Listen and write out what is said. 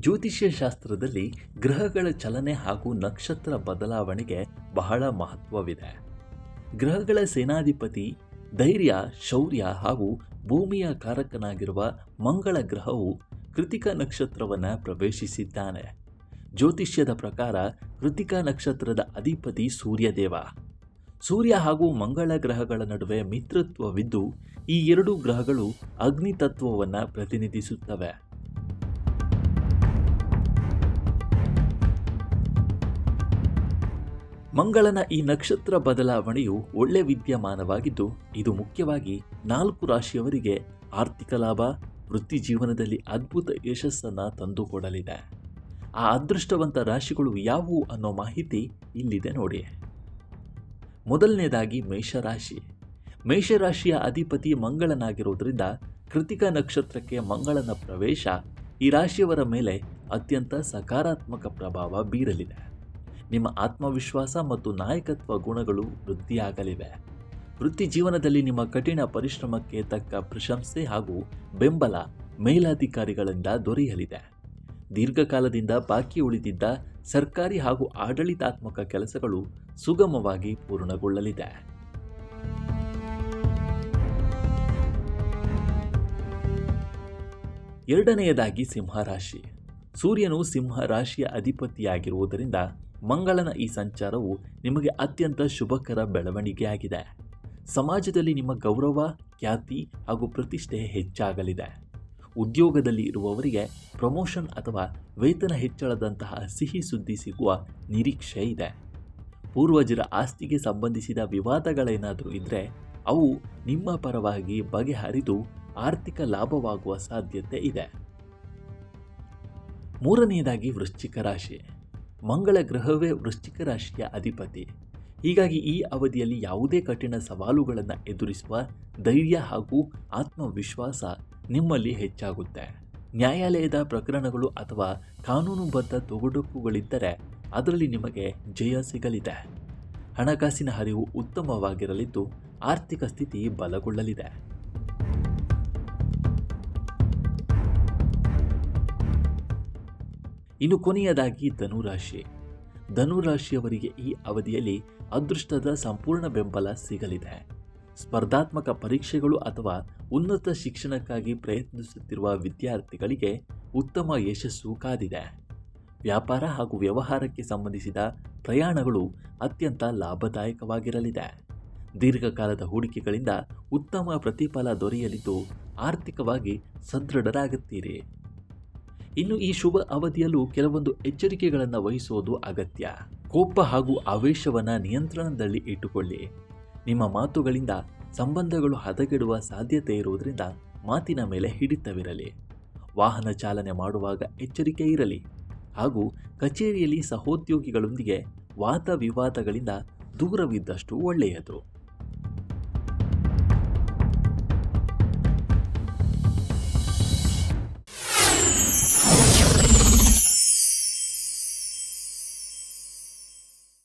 ಜ್ಯೋತಿಷ್ಯ ಶಾಸ್ತ್ರದಲ್ಲಿ ಗ್ರಹಗಳ ಚಲನೆ ಹಾಗೂ ನಕ್ಷತ್ರ ಬದಲಾವಣೆಗೆ ಬಹಳ ಮಹತ್ವವಿದೆ. ಗ್ರಹಗಳ ಸೇನಾಧಿಪತಿ ಧೈರ್ಯ, ಶೌರ್ಯ ಹಾಗೂ ಭೂಮಿಯ ಕಾರಕನಾಗಿರುವ ಮಂಗಳ ಗ್ರಹವು ಕೃತಿಕಾ ನಕ್ಷತ್ರವನ್ನು ಪ್ರವೇಶಿಸಿದ್ದಾನೆ. ಜ್ಯೋತಿಷ್ಯದ ಪ್ರಕಾರ ಕೃತಿಕಾ ನಕ್ಷತ್ರದ ಅಧಿಪತಿ ಸೂರ್ಯದೇವ. ಸೂರ್ಯ ಹಾಗೂ ಮಂಗಳ ಗ್ರಹಗಳ ನಡುವೆ ಮಿತ್ರತ್ವವಿದ್ದು ಈ ಎರಡೂ ಗ್ರಹಗಳು ಅಗ್ನಿ ತತ್ವವನ್ನು ಪ್ರತಿನಿಧಿಸುತ್ತವೆ. ಮಂಗಳನ ಈ ನಕ್ಷತ್ರ ಬದಲಾವಣೆಯು ಒಳ್ಳೆ ವಿದ್ಯಮಾನವಾಗಿದ್ದು ಇದು ಮುಖ್ಯವಾಗಿ 4 ರಾಶಿಯವರಿಗೆ ಆರ್ಥಿಕ ಲಾಭ, ವೃತ್ತಿ ಜೀವನದಲ್ಲಿ ಅದ್ಭುತ ಯಶಸ್ಸನ್ನು ತಂದುಕೊಡಲಿದೆ. ಆ ಅದೃಷ್ಟವಂತ ರಾಶಿಗಳು ಯಾವುವು ಅನ್ನೋ ಮಾಹಿತಿ ಇಲ್ಲಿದೆ ನೋಡಿ. ಮೊದಲನೇದಾಗಿ ಮೇಷರಾಶಿ. ಮೇಷರಾಶಿಯ ಅಧಿಪತಿ ಮಂಗಳನಾಗಿರುವುದರಿಂದ ಕೃತಿಕಾ ನಕ್ಷತ್ರಕ್ಕೆ ಮಂಗಳನ ಪ್ರವೇಶ ಈ ರಾಶಿಯವರ ಮೇಲೆ ಅತ್ಯಂತ ಸಕಾರಾತ್ಮಕ ಪ್ರಭಾವ ಬೀರಲಿದೆ. ನಿಮ್ಮ ಆತ್ಮವಿಶ್ವಾಸ ಮತ್ತು ನಾಯಕತ್ವ ಗುಣಗಳು ವೃದ್ಧಿಯಾಗಲಿವೆ. ವೃತ್ತಿ ಜೀವನದಲ್ಲಿ ನಿಮ್ಮ ಕಠಿಣ ಪರಿಶ್ರಮಕ್ಕೆ ತಕ್ಕ ಪ್ರಶಂಸೆ ಹಾಗೂ ಬೆಂಬಲ ಮೇಲಾಧಿಕಾರಿಗಳಿಂದ ದೊರೆಯಲಿದೆ. ದೀರ್ಘಕಾಲದಿಂದ ಬಾಕಿ ಉಳಿದಿದ್ದ ಸರ್ಕಾರಿ ಹಾಗೂ ಆಡಳಿತಾತ್ಮಕ ಕೆಲಸಗಳು ಸುಗಮವಾಗಿ ಪೂರ್ಣಗೊಳ್ಳಲಿದೆ. ಎರಡನೆಯದಾಗಿ ಸಿಂಹರಾಶಿ. ಸೂರ್ಯನು ಸಿಂಹ ರಾಶಿಯ ಅಧಿಪತಿಯಾಗಿರುವುದರಿಂದ ಮಂಗಳನ ಈ ಸಂಚಾರವು ನಿಮಗೆ ಅತ್ಯಂತ ಶುಭಕರ ಬೆಳವಣಿಗೆಯಾಗಿದೆ. ಸಮಾಜದಲ್ಲಿ ನಿಮ್ಮ ಗೌರವ, ಖ್ಯಾತಿ ಹಾಗೂ ಪ್ರತಿಷ್ಠೆ ಹೆಚ್ಚಾಗಲಿದೆ. ಉದ್ಯೋಗದಲ್ಲಿ ಇರುವವರಿಗೆ ಪ್ರಮೋಷನ್ ಅಥವಾ ವೇತನ ಹೆಚ್ಚಳದಂತಹ ಸಿಹಿ ಸುದ್ದಿ ಸಿಗುವ ನಿರೀಕ್ಷೆ ಇದೆ. ಪೂರ್ವಜರ ಆಸ್ತಿಗೆ ಸಂಬಂಧಿಸಿದ ವಿವಾದಗಳೇನಾದರೂ ಇದ್ದರೆ ಅವು ನಿಮ್ಮ ಪರವಾಗಿ ಬಗೆಹರಿದು ಆರ್ಥಿಕ ಲಾಭವಾಗುವ ಸಾಧ್ಯತೆ ಇದೆ. ಮೂರನೆಯದಾಗಿ ವೃಶ್ಚಿಕ ರಾಶಿ. ಮಂಗಳ ಗ್ರಹವೇ ವೃಶ್ಚಿಕ ರಾಶಿಯ ಅಧಿಪತಿ. ಹೀಗಾಗಿ ಈ ಅವಧಿಯಲ್ಲಿ ಯಾವುದೇ ಕಠಿಣ ಸವಾಲುಗಳನ್ನು ಎದುರಿಸುವ ಧೈರ್ಯ ಹಾಗೂ ಆತ್ಮವಿಶ್ವಾಸ ನಿಮ್ಮಲ್ಲಿ ಹೆಚ್ಚಾಗುತ್ತೆ. ನ್ಯಾಯಾಲಯದ ಪ್ರಕರಣಗಳು ಅಥವಾ ಕಾನೂನುಬದ್ಧ ತೊಡಕುಗಳಿದ್ದರೆ ಅದರಲ್ಲಿ ನಿಮಗೆ ಜಯ ಸಿಗಲಿದೆ. ಹಣಕಾಸಿನ ಹರಿವು ಉತ್ತಮವಾಗಿರಲಿದ್ದು ಆರ್ಥಿಕ ಸ್ಥಿತಿ ಬಲಗೊಳ್ಳಲಿದೆ. ಇನ್ನು ಕೊನೆಯದಾಗಿ ಧನುರಾಶಿ. ಧನುರಾಶಿಯವರಿಗೆ ಈ ಅವಧಿಯಲ್ಲಿ ಅದೃಷ್ಟದ ಸಂಪೂರ್ಣ ಬೆಂಬಲ ಸಿಗಲಿದೆ. ಸ್ಪರ್ಧಾತ್ಮಕ ಪರೀಕ್ಷೆಗಳು ಅಥವಾ ಉನ್ನತ ಶಿಕ್ಷಣಕ್ಕಾಗಿ ಪ್ರಯತ್ನಿಸುತ್ತಿರುವ ವಿದ್ಯಾರ್ಥಿಗಳಿಗೆ ಉತ್ತಮ ಯಶಸ್ಸು ಕಾದಿದೆ. ವ್ಯಾಪಾರ ಹಾಗೂ ವ್ಯವಹಾರಕ್ಕೆ ಸಂಬಂಧಿಸಿದ ಪ್ರಯಾಣಗಳು ಅತ್ಯಂತ ಲಾಭದಾಯಕವಾಗಿರಲಿದೆ. ದೀರ್ಘಕಾಲದ ಹೂಡಿಕೆಗಳಿಂದ ಉತ್ತಮ ಪ್ರತಿಫಲ ದೊರೆಯಲಿದ್ದು ಆರ್ಥಿಕವಾಗಿ ಸದೃಢರಾಗುತ್ತೀರಿ. ಇನ್ನು ಈ ಶುಭ ಅವಧಿಯಲ್ಲೂ ಕೆಲವೊಂದು ಎಚ್ಚರಿಕೆಗಳನ್ನು ವಹಿಸುವುದು ಅಗತ್ಯ. ಕೋಪ ಹಾಗೂ ಆವೇಶವನ್ನು ನಿಯಂತ್ರಣದಲ್ಲಿ ಇಟ್ಟುಕೊಳ್ಳಿ. ನಿಮ್ಮ ಮಾತುಗಳಿಂದ ಸಂಬಂಧಗಳು ಹದಗೆಡುವ ಸಾಧ್ಯತೆ ಇರುವುದರಿಂದ ಮಾತಿನ ಮೇಲೆ ಹಿಡಿತವಿರಲಿ. ವಾಹನ ಚಾಲನೆ ಮಾಡುವಾಗ ಎಚ್ಚರಿಕೆ ಇರಲಿ ಹಾಗೂ ಕಚೇರಿಯಲ್ಲಿ ಸಹೋದ್ಯೋಗಿಗಳೊಂದಿಗೆ ವಾದ ವಿವಾದಗಳಿಂದ ದೂರವಿದ್ದಷ್ಟು ಒಳ್ಳೆಯದು.